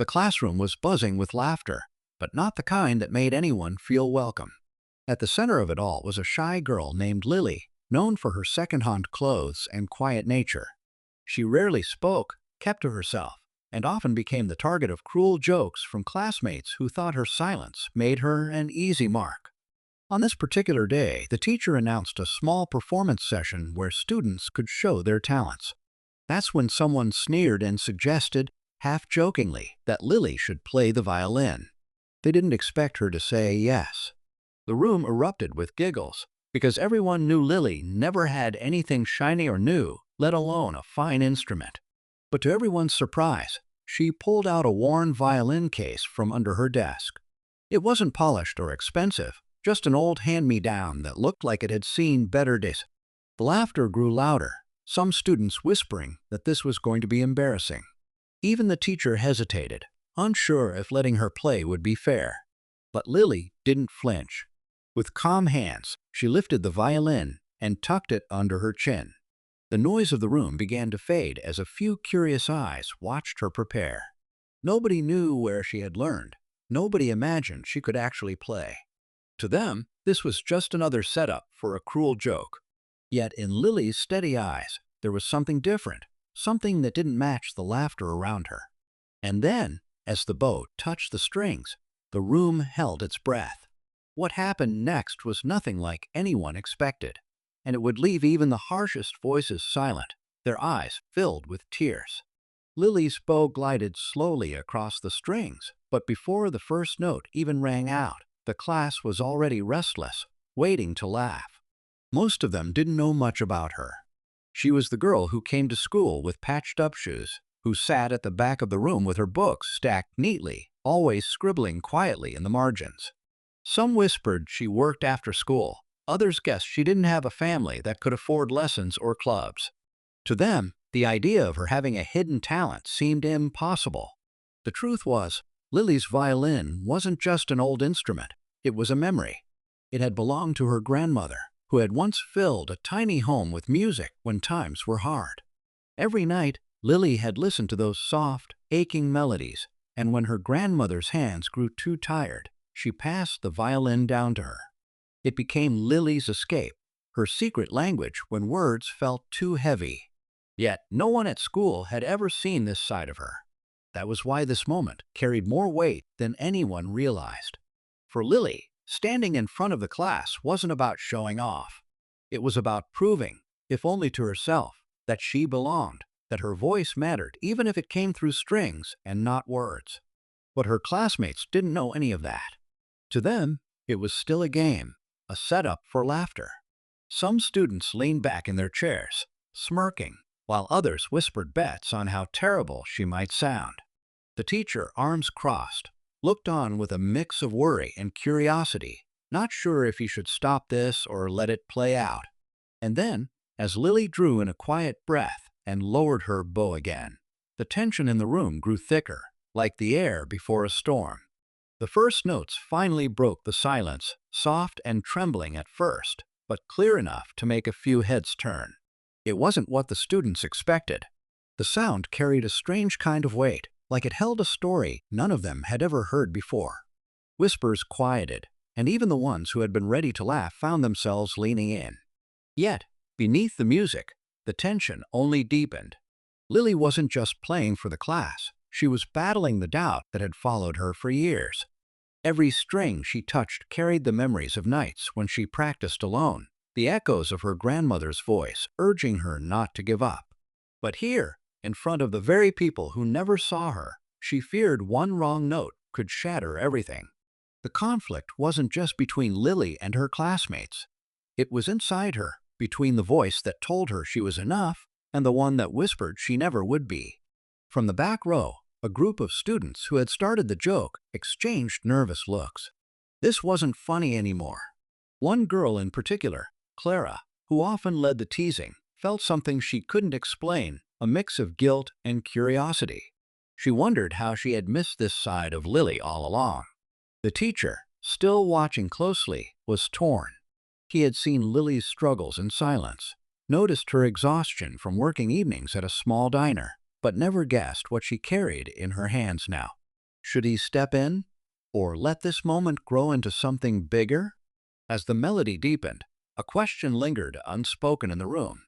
The classroom was buzzing with laughter, but not the kind that made anyone feel welcome. At the center of it all was a shy girl named Lily, known for her second-hand clothes and quiet nature. She rarely spoke, kept to herself, and often became the target of cruel jokes from classmates who thought her silence made her an easy mark. On this particular day, the teacher announced a small performance session where students could show their talents. That's when someone sneered and suggested, half-jokingly, that Lily should play the violin. They didn't expect her to say yes. The room erupted with giggles, because everyone knew Lily never had anything shiny or new, let alone a fine instrument. But to everyone's surprise, she pulled out a worn violin case from under her desk. It wasn't polished or expensive, just an old hand-me-down that looked like it had seen better days. The laughter grew louder, some students whispering that this was going to be embarrassing. Even the teacher hesitated, unsure if letting her play would be fair. But Lily didn't flinch. With calm hands, she lifted the violin and tucked it under her chin. The noise of the room began to fade as a few curious eyes watched her prepare. Nobody knew where she had learned. Nobody imagined she could actually play. To them, this was just another setup for a cruel joke. Yet in Lily's steady eyes, there was something different, something that didn't match the laughter around her. And then, as the bow touched the strings, the room held its breath. What happened next was nothing like anyone expected, and it would leave even the harshest voices silent, their eyes filled with tears. Lily's bow glided slowly across the strings, but before the first note even rang out, the class was already restless, waiting to laugh. Most of them didn't know much about her. She was the girl who came to school with patched-up shoes, who sat at the back of the room with her books stacked neatly, always scribbling quietly in the margins. Some whispered she worked after school. Others guessed she didn't have a family that could afford lessons or clubs. To them, the idea of her having a hidden talent seemed impossible. The truth was, Lily's violin wasn't just an old instrument. It was a memory. It had belonged to her grandmother, who had once filled a tiny home with music when times were hard. Every night, Lily had listened to those soft, aching melodies, and when her grandmother's hands grew too tired, she passed the violin down to her. It became Lily's escape, her secret language when words felt too heavy. Yet no one at school had ever seen this side of her. That was why this moment carried more weight than anyone realized. For Lily, standing in front of the class wasn't about showing off. It was about proving, if only to herself, that she belonged, that her voice mattered even if it came through strings and not words. But her classmates didn't know any of that. To them, it was still a game, a setup for laughter. Some students leaned back in their chairs, smirking, while others whispered bets on how terrible she might sound. The teacher, arms crossed, looked on with a mix of worry and curiosity, not sure if he should stop this or let it play out. And then, as Lily drew in a quiet breath and lowered her bow again, the tension in the room grew thicker, like the air before a storm. The first notes finally broke the silence, soft and trembling at first, but clear enough to make a few heads turn. It wasn't what the students expected. The sound carried a strange kind of weight, like it held a story none of them had ever heard before. Whispers quieted, and even the ones who had been ready to laugh found themselves leaning in. Yet, beneath the music, the tension only deepened. Lily wasn't just playing for the class. She was battling the doubt that had followed her for years. Every string she touched carried the memories of nights when she practiced alone, the echoes of her grandmother's voice urging her not to give up. But here, in front of the very people who never saw her, she feared one wrong note could shatter everything. The conflict wasn't just between Lily and her classmates. It was inside her, between the voice that told her she was enough and the one that whispered she never would be. From the back row, a group of students who had started the joke exchanged nervous looks. This wasn't funny anymore. One girl in particular, Clara, who often led the teasing, felt something she couldn't explain, a mix of guilt and curiosity. She wondered how she had missed this side of Lily all along. The teacher, still watching closely, was torn. He had seen Lily's struggles in silence, noticed her exhaustion from working evenings at a small diner, but never guessed what she carried in her hands now. Should he step in? Or let this moment grow into something bigger? As the melody deepened, a question lingered unspoken in the room.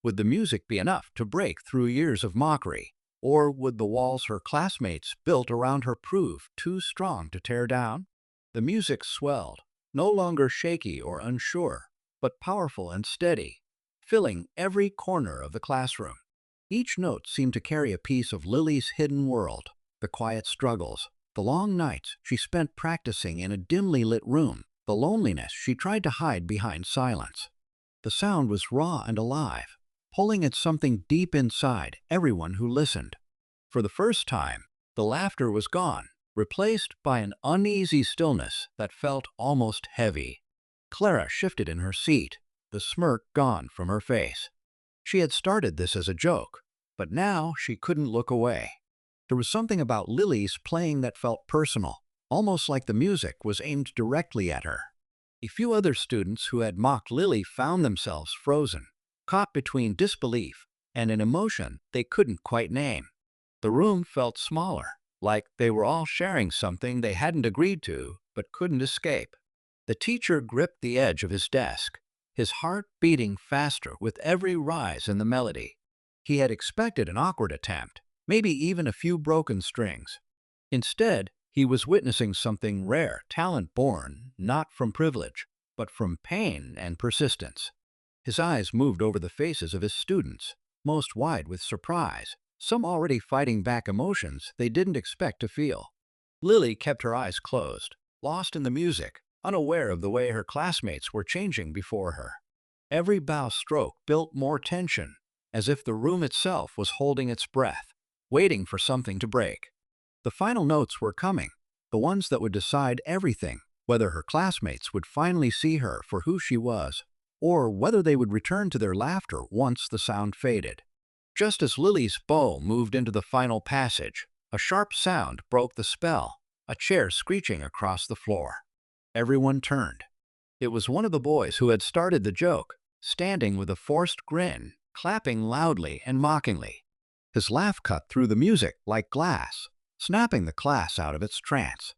Would the music be enough to break through years of mockery? Or would the walls her classmates built around her prove too strong to tear down? The music swelled, no longer shaky or unsure, but powerful and steady, filling every corner of the classroom. Each note seemed to carry a piece of Lily's hidden world, the quiet struggles, the long nights she spent practicing in a dimly lit room, the loneliness she tried to hide behind silence. The sound was raw and alive, pulling at something deep inside everyone who listened. For the first time, the laughter was gone, replaced by an uneasy stillness that felt almost heavy. Clara shifted in her seat, the smirk gone from her face. She had started this as a joke, but now she couldn't look away. There was something about Lily's playing that felt personal, almost like the music was aimed directly at her. A few other students who had mocked Lily found themselves frozen, caught between disbelief and an emotion they couldn't quite name. The room felt smaller, like they were all sharing something they hadn't agreed to but couldn't escape. The teacher gripped the edge of his desk, his heart beating faster with every rise in the melody. He had expected an awkward attempt, maybe even a few broken strings. Instead, he was witnessing something rare, talent born not from privilege, but from pain and persistence. His eyes moved over the faces of his students, most wide with surprise, some already fighting back emotions they didn't expect to feel. Lily kept her eyes closed, lost in the music, unaware of the way her classmates were changing before her. Every bow stroke built more tension, as if the room itself was holding its breath, waiting for something to break. The final notes were coming, the ones that would decide everything, whether her classmates would finally see her for who she was, or whether they would return to their laughter once the sound faded. Just as Lily's bow moved into the final passage, a sharp sound broke the spell, a chair screeching across the floor. Everyone turned. It was one of the boys who had started the joke, standing with a forced grin, clapping loudly and mockingly. His laugh cut through the music like glass, snapping the class out of its trance.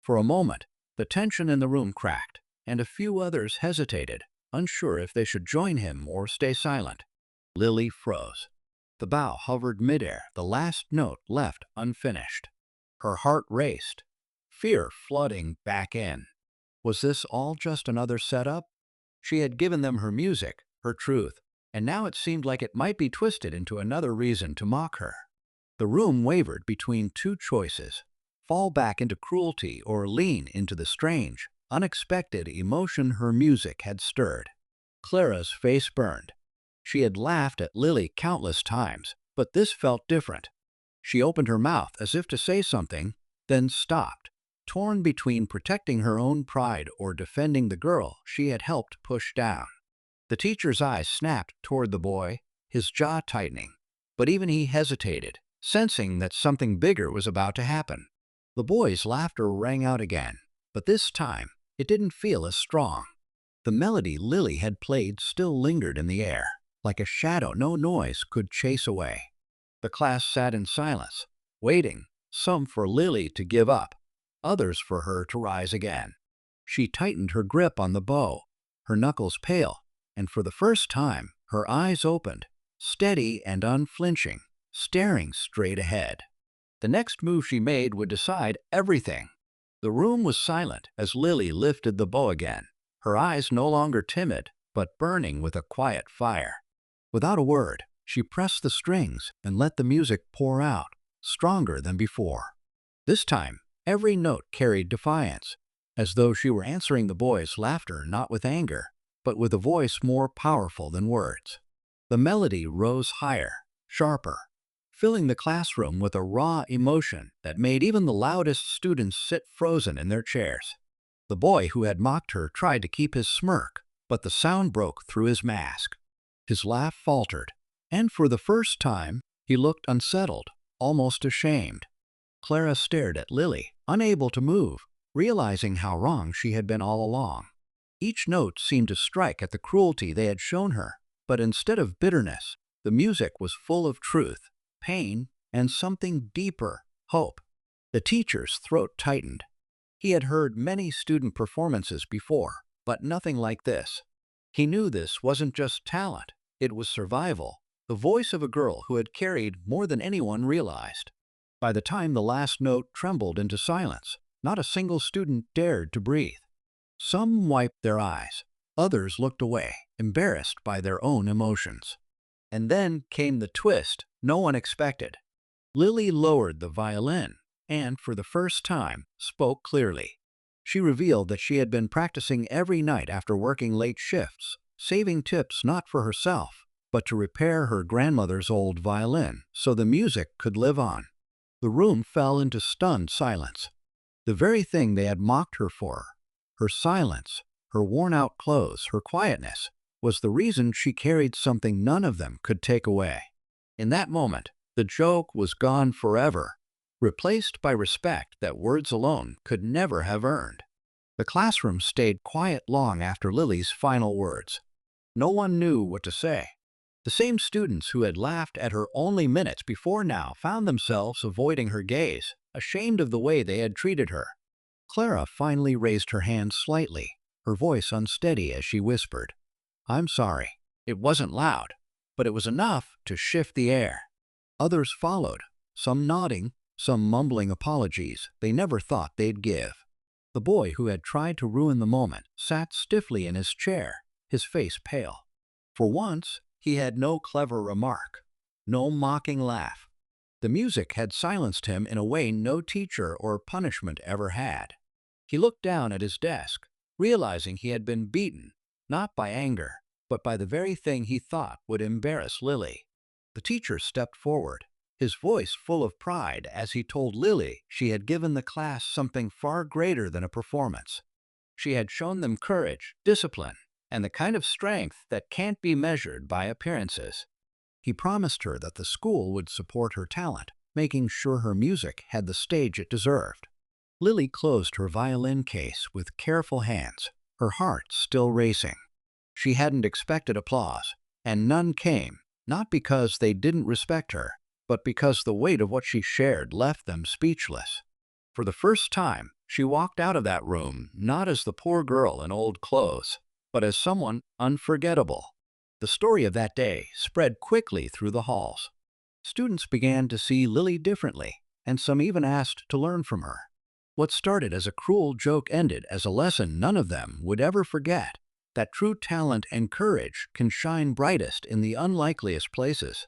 For a moment, the tension in the room cracked, and a few others hesitated, unsure if they should join him or stay silent. Lily froze. The bow hovered midair, the last note left unfinished. Her heart raced, fear flooding back in. Was this all just another setup? She had given them her music, her truth, and now it seemed like it might be twisted into another reason to mock her. The room wavered between two choices: fall back into cruelty or lean into the strange, unexpected emotion her music had stirred. Clara's face burned. She had laughed at Lily countless times, but this felt different. She opened her mouth as if to say something, then stopped, torn between protecting her own pride or defending the girl she had helped push down. The teacher's eyes snapped toward the boy, his jaw tightening, but even he hesitated, sensing that something bigger was about to happen. The boy's laughter rang out again, but this time it didn't feel as strong. The melody Lily had played still lingered in the air, like a shadow no noise could chase away. The class sat in silence, waiting, some for Lily to give up, others for her to rise again. She tightened her grip on the bow, her knuckles pale, and for the first time her eyes opened, steady and unflinching, staring straight ahead. The next move she made would decide everything. The room was silent as Lily lifted the bow again, her eyes no longer timid, but burning with a quiet fire. Without a word, she pressed the strings and let the music pour out, stronger than before. This time, every note carried defiance, as though she were answering the boy's laughter not with anger, but with a voice more powerful than words. The melody rose higher, sharper, filling the classroom with a raw emotion that made even the loudest students sit frozen in their chairs. The boy who had mocked her tried to keep his smirk, but the sound broke through his mask. His laugh faltered, and for the first time, he looked unsettled, almost ashamed. Clara stared at Lily, unable to move, realizing how wrong she had been all along. Each note seemed to strike at the cruelty they had shown her, but instead of bitterness, the music was full of truth, pain, and something deeper, hope. The teacher's throat tightened. He had heard many student performances before, but nothing like this. He knew this wasn't just talent, it was survival, the voice of a girl who had carried more than anyone realized. By the time the last note trembled into silence, not a single student dared to breathe. Some wiped their eyes, others looked away, embarrassed by their own emotions. And then came the twist no one expected. Lily lowered the violin and, for the first time, spoke clearly. She revealed that she had been practicing every night after working late shifts, saving tips not for herself, but to repair her grandmother's old violin so the music could live on. The room fell into stunned silence. The very thing they had mocked her for, her silence, her worn-out clothes, her quietness, was the reason she carried something none of them could take away. In that moment, the joke was gone forever, replaced by respect that words alone could never have earned. The classroom stayed quiet long after Lily's final words. No one knew what to say. The same students who had laughed at her only minutes before now found themselves avoiding her gaze, ashamed of the way they had treated her. Clara finally raised her hand slightly, her voice unsteady as she whispered, "I'm sorry." It wasn't loud, but it was enough to shift the air. Others followed, some nodding, some mumbling apologies they never thought they'd give. The boy who had tried to ruin the moment sat stiffly in his chair, his face pale. For once, he had no clever remark, no mocking laugh. The music had silenced him in a way no teacher or punishment ever had. He looked down at his desk, realizing he had been beaten, not by anger, but by the very thing he thought would embarrass Lily. The teacher stepped forward, his voice full of pride as he told Lily she had given the class something far greater than a performance. She had shown them courage, discipline, and the kind of strength that can't be measured by appearances. He promised her that the school would support her talent, making sure her music had the stage it deserved. Lily closed her violin case with careful hands, her heart still racing. She hadn't expected applause, and none came, not because they didn't respect her, but because the weight of what she shared left them speechless. For the first time, she walked out of that room not as the poor girl in old clothes, but as someone unforgettable. The story of that day spread quickly through the halls. Students began to see Lily differently, and some even asked to learn from her. What started as a cruel joke ended as a lesson none of them would ever forget, that true talent and courage can shine brightest in the unlikeliest places.